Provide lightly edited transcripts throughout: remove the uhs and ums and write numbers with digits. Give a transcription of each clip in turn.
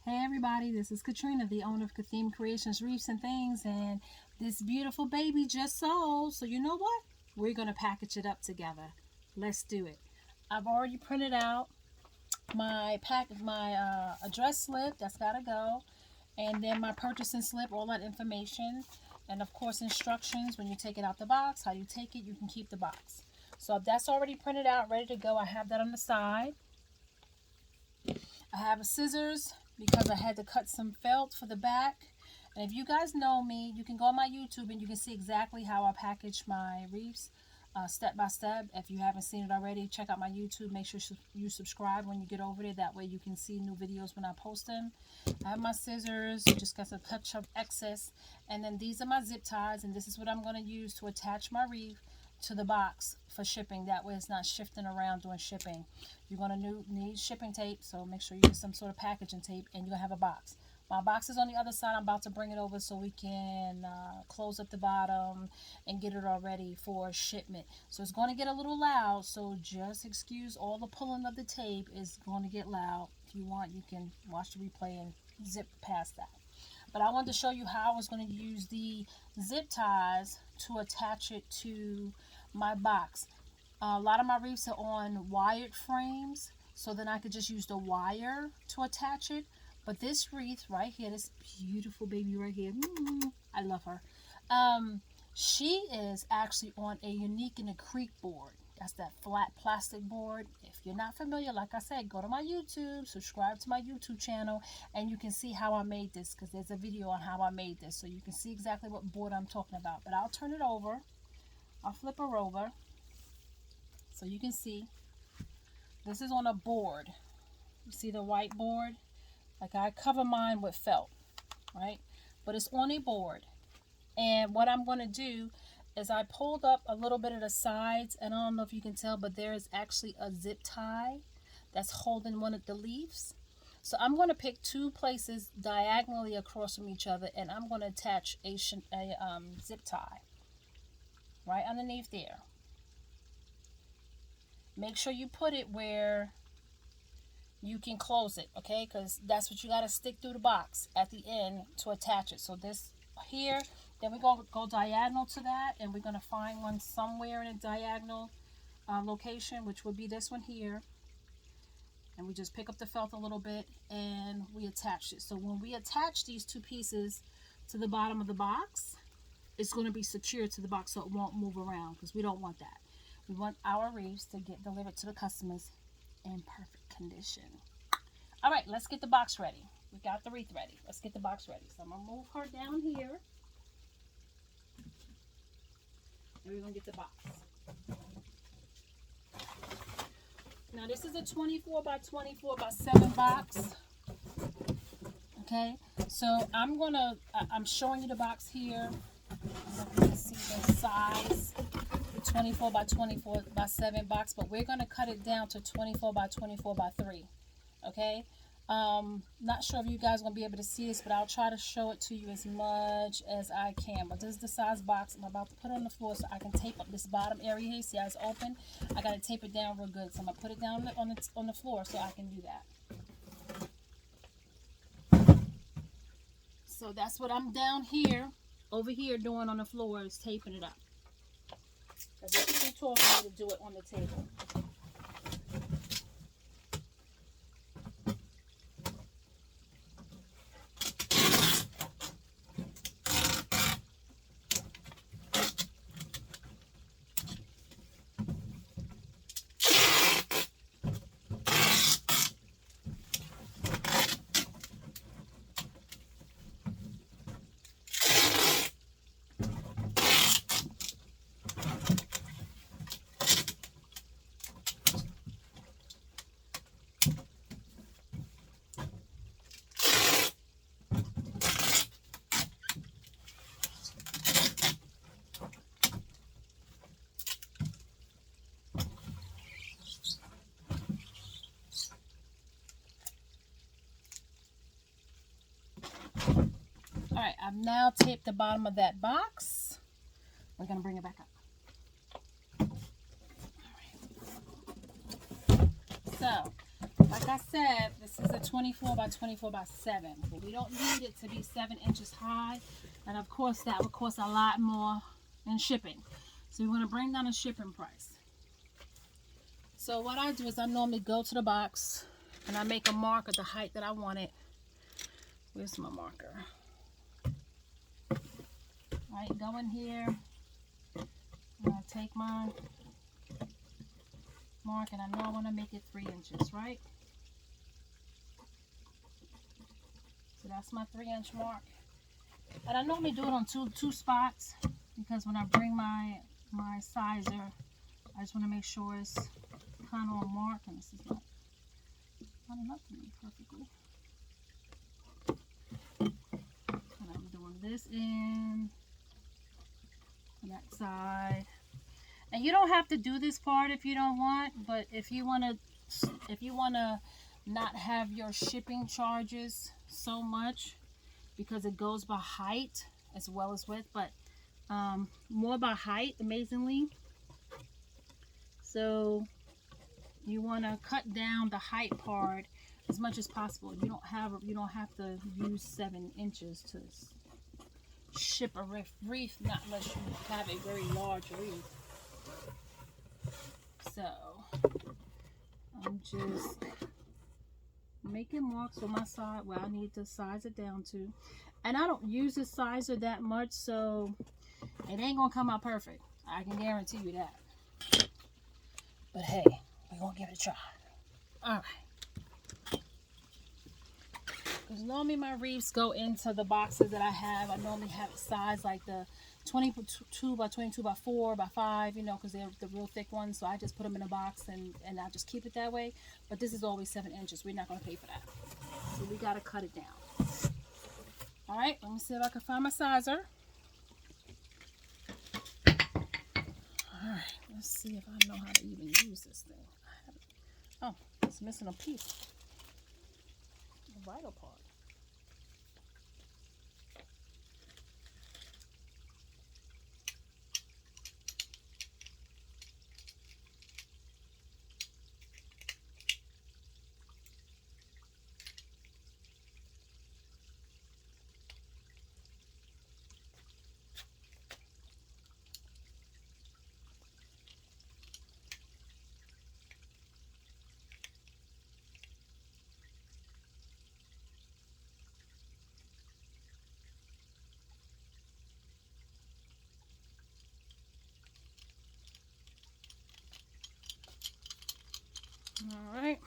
Hey everybody, this is Katrina, the owner of Kathim Creations, Wreaths and Things, and this beautiful baby just sold. So you know what? We're going to package it up together. Let's do it. I've already printed out my address slip. That's got to go. And then my purchasing slip, all that information. And of course instructions when you take it out the box, how you take it, you can keep the box. So that's already printed out, ready to go. I have that on the side. I have a scissors because I had to cut some felt for the back. And if you guys know me, you can go on my YouTube and you can see exactly how I package my wreaths step by step. If you haven't seen it already, check out my YouTube. Make sure you subscribe when you get over there. That way you can see new videos when I post them. I have my scissors, just got a touch of excess. And then these are my zip ties, and this is what I'm going to use to attach my wreath to the box for shipping. That way it's not shifting around during shipping. You're going to need shipping tape, so make sure you get some sort of packaging tape, and you're going to have a box. My box is on the other side. I'm about to bring it over so we can close up the bottom and get it all ready for shipment. So it's going to get a little loud, so just excuse all the pulling of the tape. Is going to get loud. If you want, you can watch the replay and zip past that. But I wanted to show you how I was going to use the zip ties to attach it to my box. A lot of my wreaths are on wired frames, so then I could just use the wire to attach it. But this wreath right here, this beautiful baby right here, I love her. She is actually on a Unique and a Creek board. That's that flat plastic board. If you're not familiar, like I said, go to my YouTube, subscribe to my YouTube channel, and you can see how I made this, because there's a video on how I made this, so you can see exactly what board I'm talking about. But I'll turn it over. I'll flip her over so you can see. This is on a board. You see the white board? Like I cover mine with felt, right? But it's on a board. And what I'm going to do is I pulled up a little bit of the sides, and I don't know if you can tell, but there is actually a zip tie that's holding one of the leaves. So I'm going to pick two places diagonally across from each other, and I'm going to attach a zip tie right underneath there. Make sure you put it where you can close it, okay? Because that's what you got to stick through the box at the end to attach it. So this here, then we're going to go diagonal to that, and we're going to find one somewhere in a diagonal location, which would be this one here. And we just pick up the felt a little bit and we attach it. So when we attach these two pieces to the bottom of the box, it's going to be secured to the box so it won't move around, because we don't want that. We want our wreaths to get delivered to the customers in perfect condition. All right, let's get the box ready. We got the wreath ready. Let's get the box ready. So I'm going to move her down here. And we're going to get the box. Now this is a 24 by 24 by 7 box. Okay, so I'm showing you the box here. I don't know if you can see the size. 24 by 24 by 7 box, but we're going to cut it down to 24 by 24 by 3. Okay, not sure if you guys are going to be able to see this, but I'll try to show it to you as much as I can. But this is the size box. I'm about to put it on the floor so I can tape up this bottom area here. See how it's open? I got to tape it down real good, so I'm going to put it down on the floor so I can do that. So that's what I'm down here, over here, doing on the floor, is taping it up. Because it's too tall for me to do it on the table. Alright, I've now taped the bottom of that box. We're going to bring it back up. Alright. So, like I said, this is a 24 by 24 by 7, but we don't need it to be 7 inches high, and of course that would cost a lot more in shipping. So we want to bring down the shipping price. So what I do is I normally go to the box and I make a mark at the height that I want it. Where's my marker? Right, go in here. I'm gonna take my mark, and I know I want to make it 3 inches, right? So that's my 3-inch mark. And I normally do it on two spots, because when I bring my sizer, I just want to make sure it's kind of on mark, and this is not enough to me perfectly. And I'm doing this in on that side. And you don't have to do this part if you don't want, but if you want to not have your shipping charges so much, because it goes by height as well as width, but more by height, amazingly. So you want to cut down the height part as much as possible. You don't have to use 7 inches to ship a wreath, not unless you have a very large wreath. So I'm just making marks on my side where I need to size it down to. And I don't use the sizer that much, so it ain't gonna come out perfect. I can guarantee you that. But hey, we're gonna give it a try. Alright. Because normally my wreaths go into the boxes that I have. I normally have it sized like the 22 by 22 by 4 by 5, you know, because they're the real thick ones. So I just put them in a box and I just keep it that way. But this is always 7 inches. We're not going to pay for that. So we got to cut it down. Alright, let me see if I can find my sizer. Alright, let's see if I know how to even use this thing. Oh, it's missing a piece. The vital part. Alright,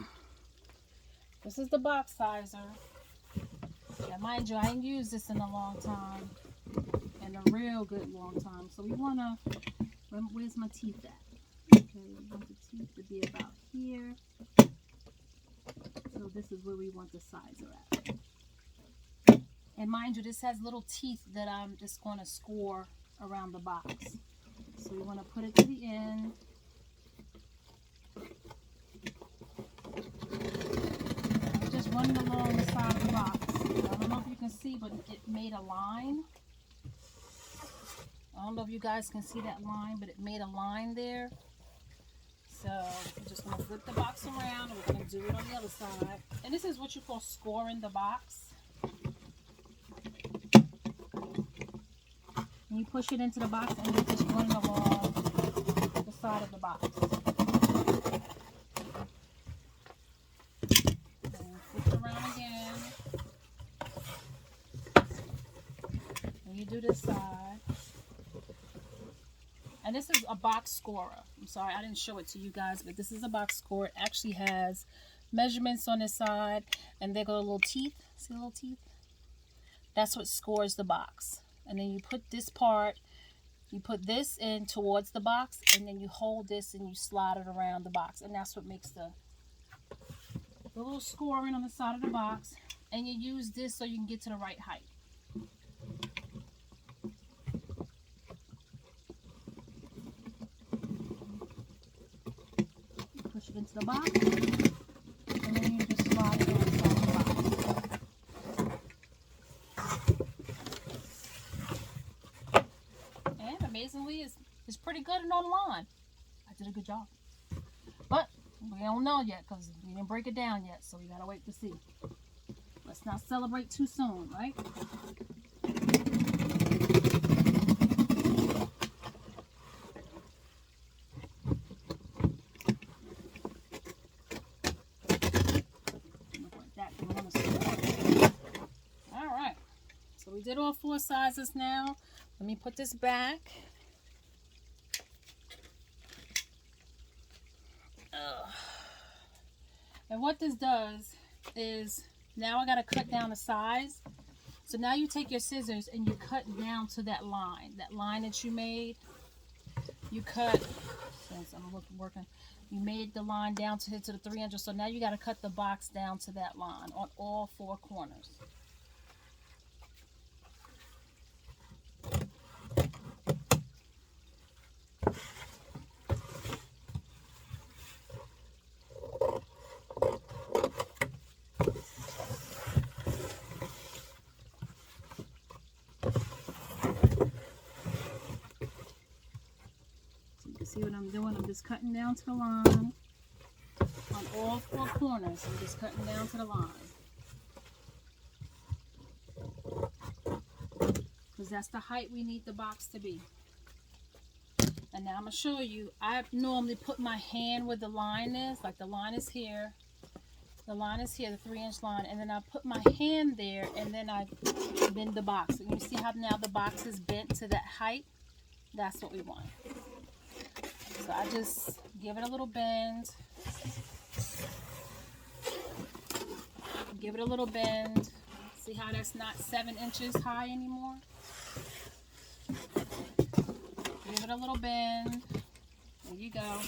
this is the box sizer. Yeah, mind you, I ain't used this in a long time, in a real good long time. So we want to, where's my teeth at? Okay, we want the teeth to be about here. So this is where we want the sizer at. And mind you, this has little teeth that I'm just going to score around the box. So we want to put it to the end. Just running along the side of the box. I don't know if you can see, but it made a line. I don't know if you guys can see that line, but it made a line there. So we're just going to flip the box around, and we're going to do it on the other side. And this is what you call scoring the box. And you push it into the box, and you're just running along the side of the box. You do this side, and this is a box scorer. I'm sorry I didn't show it to you guys, but this is a box scorer. It actually has measurements on this side, and they got little teeth. See the little teeth? That's what scores the box. And then you put this part, you put this in towards the box, and then you hold this and you slide it around the box, and that's what makes the little scoring on the side of the box. And you use this so you can get to the right height. Push it into the box, and then you just slide it on the side of the box. And amazingly, it's pretty good and on the line. I did a good job. But We don't know yet because we didn't break it down yet, so we gotta wait to see. Let's not celebrate too soon, right? All right, so we did all 4 sizes now. Let me put this back. And what this does is, now I got to cut down the size. So now you take your scissors and you cut down to that line that you made. You cut, since I'm working, you made the line down to the 3 inches. So now you got to cut the box down to that line on all 4 corners. See what I'm doing? I'm just cutting down to the line on all 4 corners. I'm just cutting down to the line because that's the height we need the box to be. And now I'm going to show you. I normally put my hand where the line is, like the line is here. The line is here, the 3-inch line, and then I put my hand there, and then I bend the box. And you see how now the box is bent to that height? That's what we want. So I just give it a little bend. Give it a little bend. See how that's not 7 inches high anymore? Give it a little bend. There you go.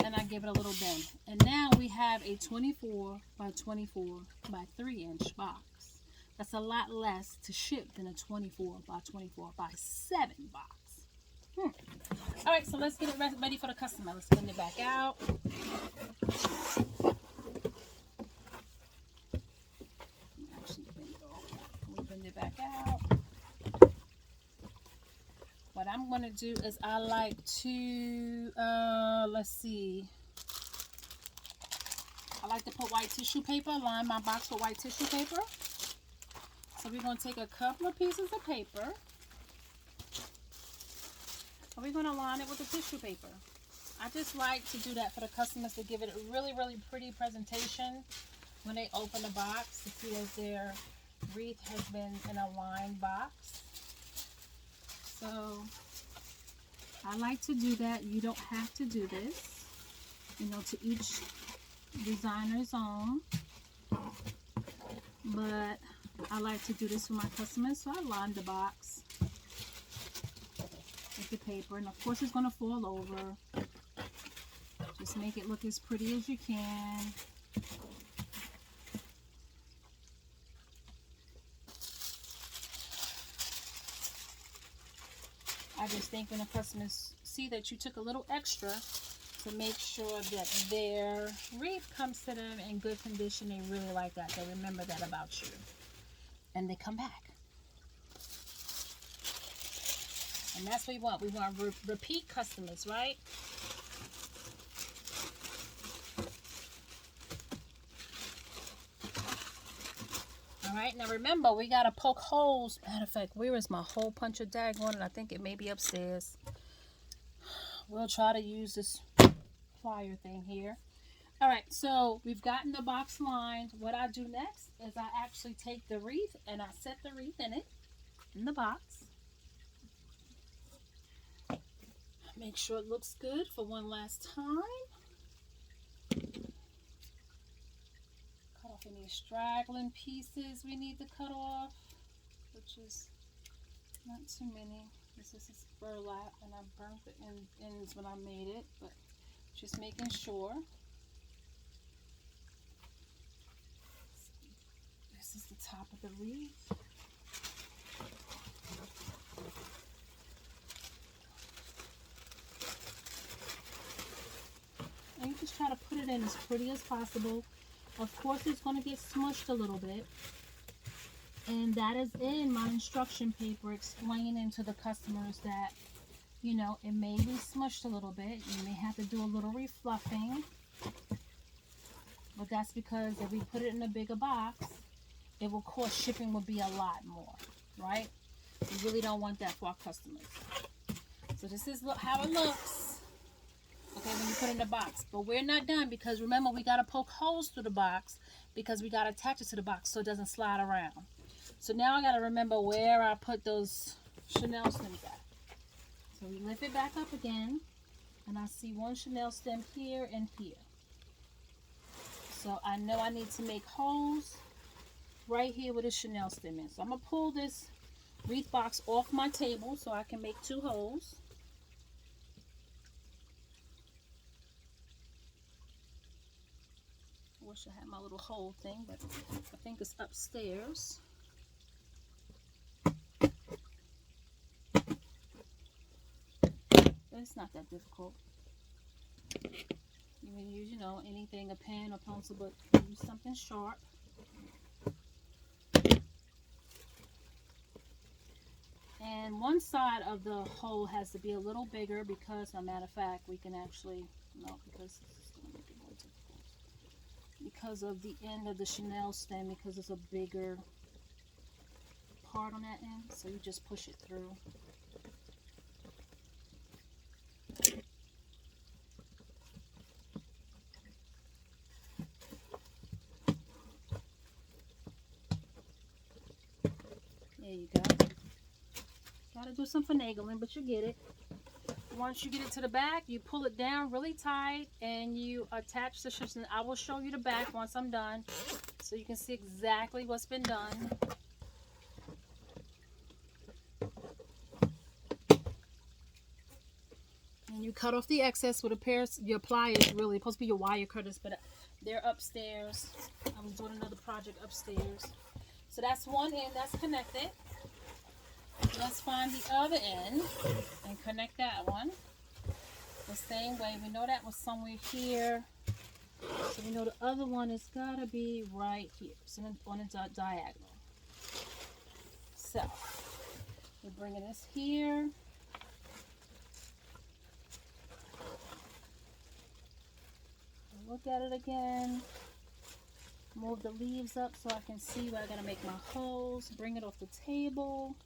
And I give it a little bend. And now we have a 24 by 24 by 3-inch box. That's a lot less to ship than a 24 by 24 by 7 box. All right, so let's get it ready for the customer. Let's bend it back out. Actually, bend it back out. What I'm going to do is I like to, let's see. I like to put white tissue paper, line my box with white tissue paper. So we're going to take a couple of pieces of paper. And we're going to line it with the tissue paper. I just like to do that for the customers to give it a really, really pretty presentation when they open the box to see if their wreath has been in a lined box. So I like to do that. You don't have to do this. You know, to each designer's own. But I like to do this for my customers. So I line the box with the paper, and of course it's going to fall over. Just make it look as pretty as you can. I just think when the customers see that you took a little extra to make sure that their wreath comes to them in good condition, they really like that. They remember that about you, and they come back. And that's what we want. We want repeat customers, right? All right, now remember, we got to poke holes. Matter of fact, where is my hole puncher daggone? I think it may be upstairs. We'll try to use this plier thing here. All right, so we've gotten the box lined. What I do next is I actually take the wreath and I set the wreath in the box. Make sure it looks good for one last time. Cut off any straggling pieces we need to cut off, which is not too many. This is burlap, and I burnt the ends when I made it, but just making sure. This is the top of the wreath. And you just try to put it in as pretty as possible. Of course, it's going to get smushed a little bit. And that is in my instruction paper explaining to the customers that you know, it may be smushed a little bit. You may have to do a little refluffing. But that's because if we put it in a bigger box, it will cost, shipping will be a lot more, right? We really don't want that for our customers. So this is how it looks, okay, when you put it in the box. But we're not done, because remember, we got to poke holes through the box because we got to attach it to the box so it doesn't slide around. So now I got to remember where I put those Chanel stems at. So we lift it back up again, and I see one Chanel stem here and here. So I know I need to make holes right here with a Chanel stem in. So I'm going to pull this wreath box off my table so I can make 2 holes. I wish I had my little hole thing, but I think it's upstairs. It's not that difficult. You can use, you know, anything, a pen or pencil, but use something sharp. And one side of the hole has to be a little bigger because, as a matter of fact, we can actually, no, because it's going to make it more difficult. Because of the end of the Chanel stem, because it's a bigger part on that end, so you just push it through. There you go. Gotta do some finagling, but you get it. Once you get it to the back, you pull it down really tight and you attach the shipment. I will show you the back once I'm done so you can see exactly what's been done. And you cut off the excess with a pair of your pliers, really. Supposed to be your wire cutters, but they're upstairs. I was doing another project upstairs. So that's one end that's connected. Let's find the other end and connect that one the same way. We know that was somewhere here, so we know the other one has got to be right here, so on a diagonal. So we're bringing this here. Look at it again. Move the leaves up so I can see where I gotta make my holes. Bring it off the table.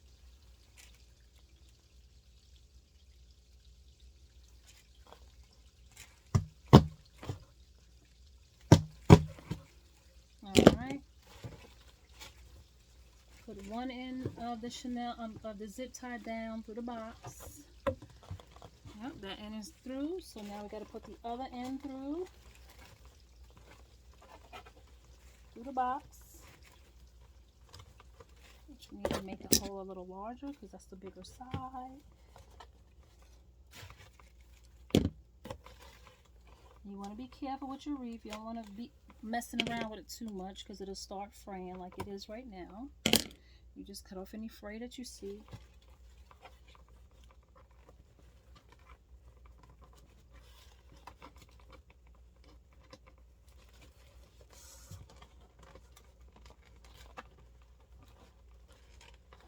Alright. Put one end of the Chanel of the zip tie down through the box. Yep, that end is through. So now we gotta put the other end through the box. Which we need to make the hole a little larger because that's the bigger side. You want to be careful with your wreath. You don't want to be messing around with it too much because it'll start fraying like it is right now. You just cut off any fray that you see.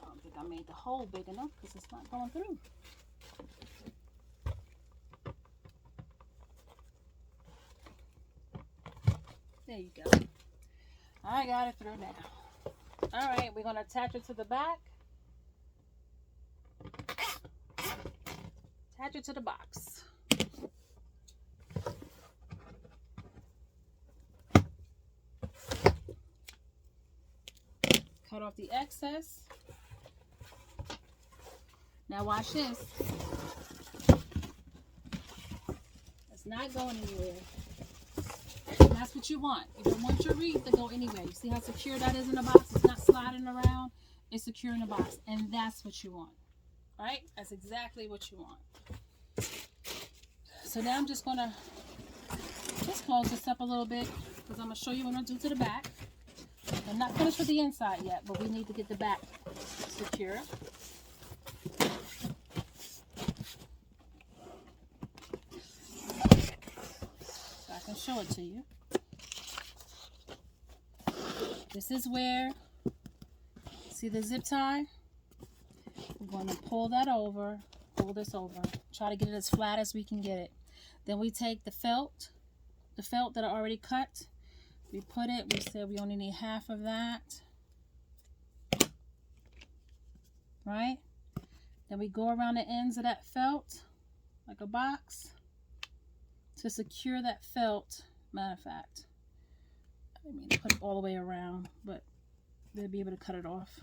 I don't think I made the hole big enough because it's not going through. There you go. I got it through now. All right, we're going to attach it to the back. Attach it to the box. Cut off the excess. Now watch this. It's not going anywhere. That's what you want. You don't want your wreath to go anywhere. You see how secure that is in the box? It's not sliding around. It's secure in the box. And that's what you want. Right? That's exactly what you want. So now I'm just going to just close this up a little bit because I'm going to show you what I'm going to do to the back. I'm not finished with the inside yet, but we need to get the back secure. So I can show it to you. This is where, see the zip tie? We're going to pull that over pull this over. Try to get it as flat as we can get it. Then we take the felt that I already cut. We put it, we said we only need half of that. Right? Then we go around the ends of that felt like a box to secure that felt. Matter of fact, I didn't mean to put it all the way around, but they'll be able to cut it off.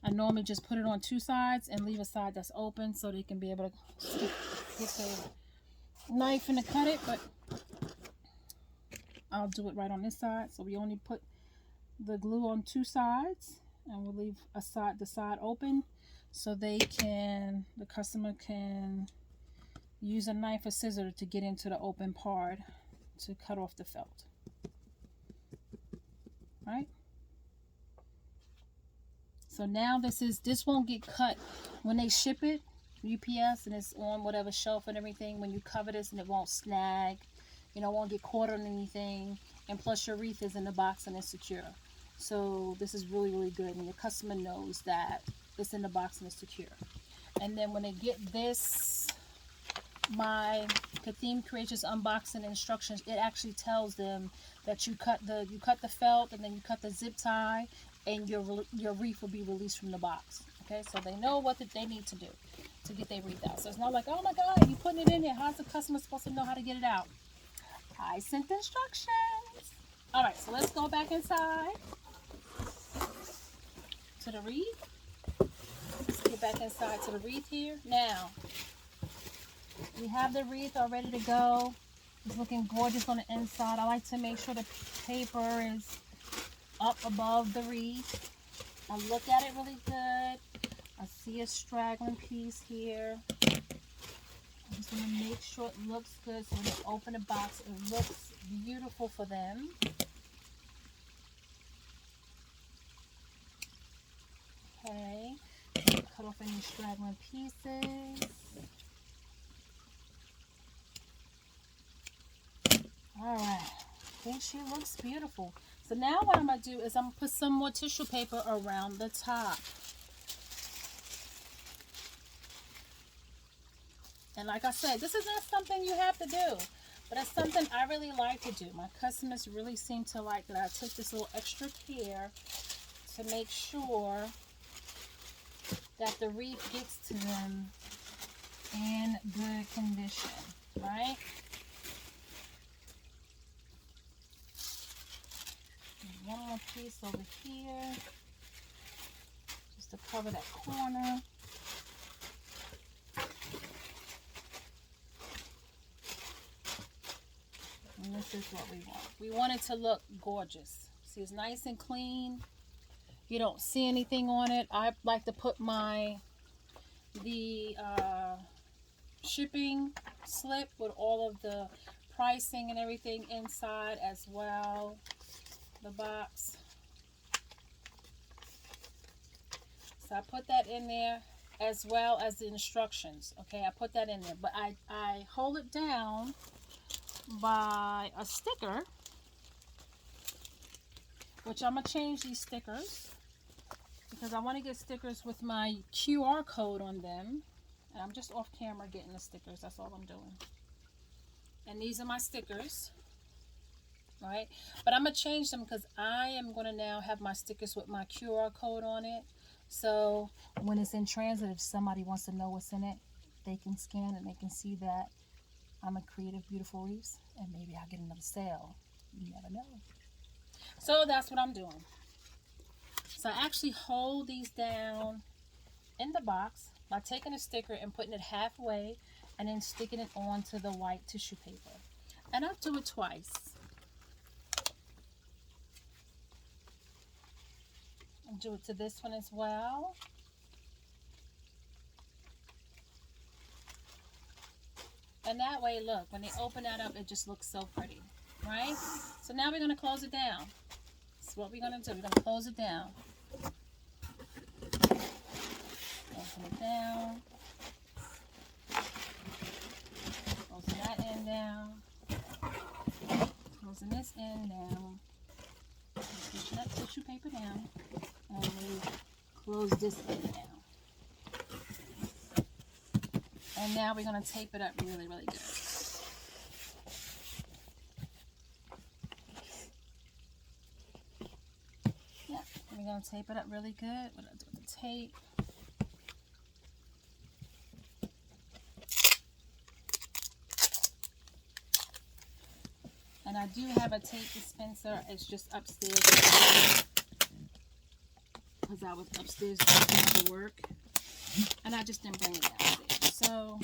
I normally just put it on two sides and leave a side that's open so they can be able to get the knife and to cut it, but I'll do it right on this side. So we only put the glue on two sides and we'll leave the side open so the customer can use a knife or scissor to get into the open part to cut off the felt. Right? So now this won't get cut when they ship it, UPS, and it's on whatever shelf and everything. When you cover this, and it won't snag, it won't get caught on anything. And plus your wreath is in the box and it's secure. So this is really, really good. And your customer knows that it's in the box and it's secure. And then when they get this, my Theme Creators unboxing instructions, it actually tells them that you cut the felt and then you cut the zip tie, and your wreath will be released from the box. Okay, so they know what they need to do to get their wreath out. So it's not like, oh my God, you putting it in there. How's the customer supposed to know how to get it out? I sent instructions. All right, so let's go back inside to the wreath. Let's get back inside to the wreath here. Now, we have the wreath all ready to go. It's looking gorgeous on the inside. I like to make sure the paper is up above the wreath. I look at it really good. I see a straggling piece here. I just want to make sure it looks good so when they open the box, it looks beautiful for them. Okay, cut off any straggling pieces. Alright, I think she looks beautiful. So now what I'm going to do is I'm going to put some more tissue paper around the top. And like I said, this is not something you have to do, but it's something I really like to do. My customers really seem to like that I took this little extra care to make sure that the wreath gets to them in good condition, right? One more piece over here, just to cover that corner. And this is what we want. We want it to look gorgeous. See, it's nice and clean. You don't see anything on it. I like to put the shipping slip with all of the pricing and everything inside as well. The box. So I put that in there as well as the instructions. Okay, I put that in there, but I hold it down by a sticker, which I'm gonna change these stickers because I want to get stickers with my QR code on them, and I'm just off camera getting the stickers. That's all I'm doing. And these are my stickers. Right, but I'm gonna change them because I am gonna now have my stickers with my QR code on it, so when it's in transit, if somebody wants to know what's in it, they can scan and they can see that I'm a Creative Beautiful Wreaths, and maybe I'll get another sale. You never know. So that's what I'm doing. So I actually hold these down in the box by taking a sticker and putting it halfway and then sticking it onto the white tissue paper, and I do it twice. I'll do it to this one as well. And that way, look, when they open that up, it just looks so pretty, right? So now we're going to close it down. That's what we're going to do. We're going to close it down. Open it down. Closing that end down. Closing this end down. Pushing that tissue paper down. And we close this end down. And now we're going to tape it up really, really good. Yeah, we're going to tape it up really good. What do I do with the tape? And I do have a tape dispenser. It's just upstairs because I was upstairs doing the work, and I just didn't bring it downstairs. So,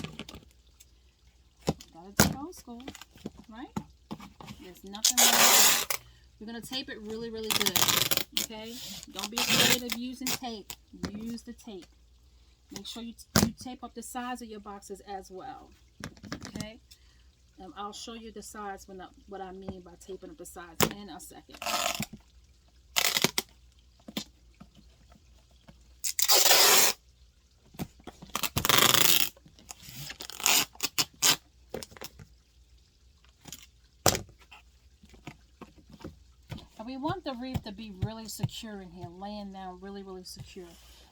gotta do old school, right? There's nothing wrong with it. We're gonna tape it really, really good. Okay? Don't be afraid of using tape. Use the tape. Make sure you tape up the sides of your boxes as well. Okay? I'll show you the sides what I mean by taping up the sides in a second. And we want the wreath to be really secure in here, laying down really, really secure.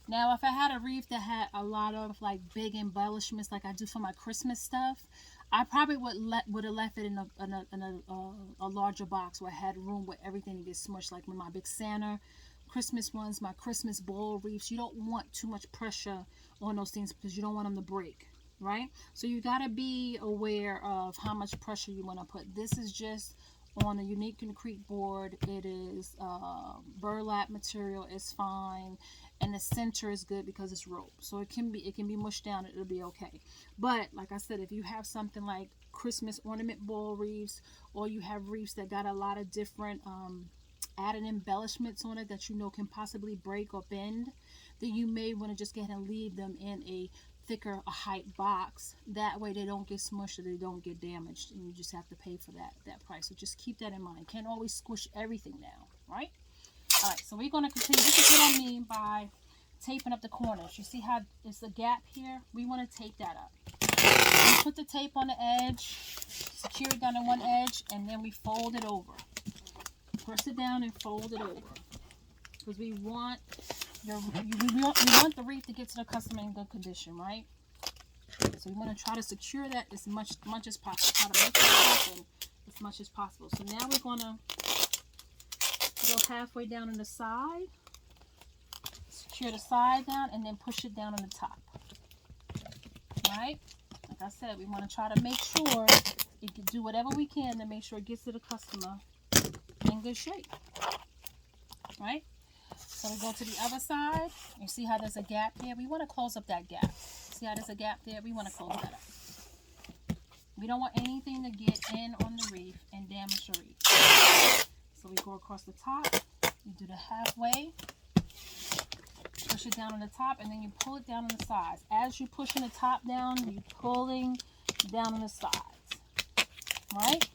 Now, if I had a wreath that had a lot of like big embellishments like I do for my Christmas stuff, I probably would have left it in a larger box where I had room where everything to get smushed, like with my big Santa Christmas ones, my Christmas ball wreaths. You don't want too much pressure on those things because you don't want them to break, right? So you got to be aware of how much pressure you want to put. This is just on a unique concrete board. It is burlap material. It's fine, and the center is good because it's rope, so it can be mushed down. It'll be okay. But like I said, if you have something like Christmas ornament ball wreaths, or you have wreaths that got a lot of different added embellishments on it that you know can possibly break or bend, then you may want to just go ahead and leave them in a thicker height box. That way they don't get smushed or they don't get damaged, and you just have to pay for that price. So just keep that in mind. Can't always squish everything down, right? All right, so we're going to continue. This is what I mean by taping up the corners. You see how it's a gap here? We want to tape that up. We put the tape on the edge, secure it down to one edge, and then we fold it over. Press it down and fold it over, because we want the wreath to get to the customer in good condition, right? So we want to try to secure that as much as possible. Try to make it happen as much as possible. So now we're going to go halfway down on the side, secure the side down, and then push it down on the top. Right? Like I said, we want to try to make sure it can do whatever we can to make sure it gets to the customer in good shape. Right? So we go to the other side. You see how there's a gap here? We want to close up that gap. See how there's a gap there? We want to close that up. We don't want anything to get in on the wreath and damage the wreath. So we go across the top. You do the halfway. Push it down on the top, and then you pull it down on the sides. As you're pushing the top down, you're pulling down on the sides. Right?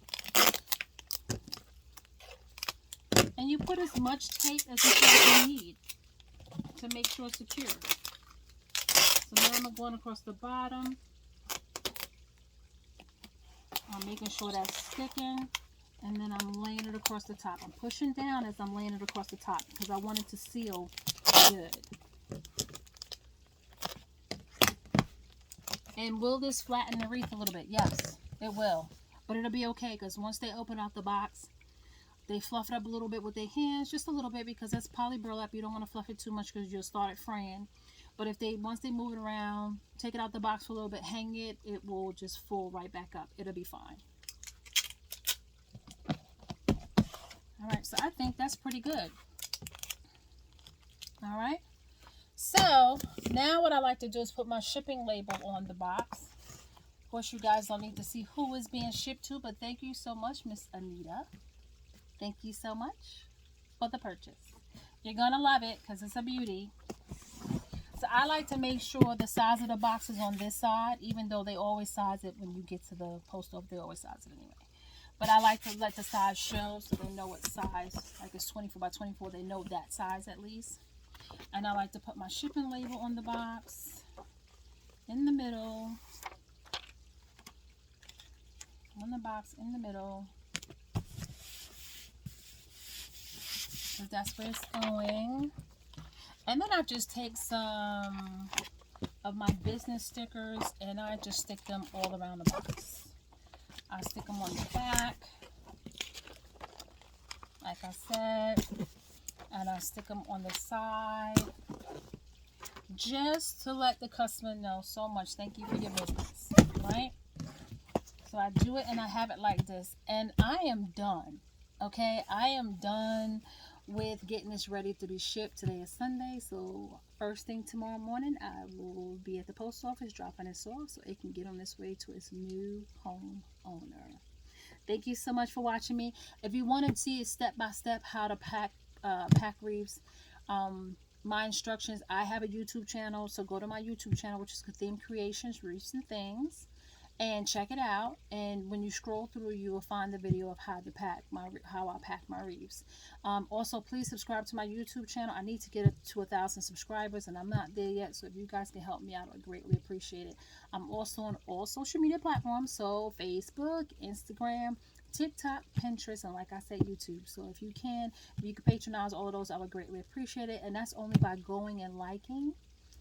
And you put as much tape as you need to make sure it's secure. So now I'm going across the bottom. I'm making sure that's sticking. And then I'm laying it across the top. I'm pushing down as I'm laying it across the top because I want it to seal good. And will this flatten the wreath a little bit? Yes, it will. But it'll be okay because once they open out the box, they fluff it up a little bit with their hands, just a little bit, because that's poly burlap. You don't want to fluff it too much because you'll start it fraying. But once they move it around, take it out the box for a little bit, hang it, it will just fold right back up. It'll be fine. Alright, so I think that's pretty good. Alright. So, now what I like to do is put my shipping label on the box. Of course, you guys don't need to see who is being shipped to, but thank you so much, Miss Anita. Thank you so much for the purchase. You're going to love it because it's a beauty. So I like to make sure the size of the box is on this side, even though they always size it when you get to the post office. They always size it anyway. But I like to let the size show so they know what size. Like it's 24 by 24. They know that size at least. And I like to put my shipping label on the box in the middle. On the box in the middle. Because that's where it's going. And then I just take some of my business stickers, and I just stick them all around the box. I stick them on the back, like I said, and I stick them on the side, just to let the customer know so much. Thank you for your business, right? So I do it and I have it like this, and I am done. Okay, I am done with getting this ready to be shipped. Today is Sunday, so first thing tomorrow morning I will be at the post office dropping this off so it can get on its way to its new home owner. Thank you so much for watching me. If you want to see step by step how to pack wreaths, my instructions, I have a YouTube channel, so go to my YouTube channel, which is Theme Creations, Wreaths and Things, and check it out. And when you scroll through, you will find the video of how I pack my wreaths. Also, please subscribe to my YouTube channel. I need to get it to 1,000 subscribers, and I'm not there yet. So if you guys can help me out, I would greatly appreciate it. I'm also on all social media platforms, so Facebook, Instagram, TikTok, Pinterest, and like I said, YouTube. So if you can patronize all of those, I would greatly appreciate it. And that's only by going and liking,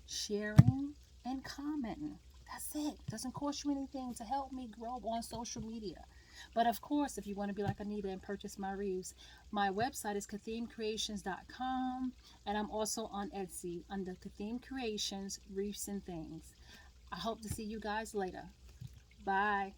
sharing, and commenting. That's it. Doesn't cost you anything to help me grow on social media. But of course, if you want to be like Anita and purchase my wreaths, my website is kathemecreations.com, and I'm also on Etsy under Katheme Creations, Wreaths and Things. I hope to see you guys later. Bye.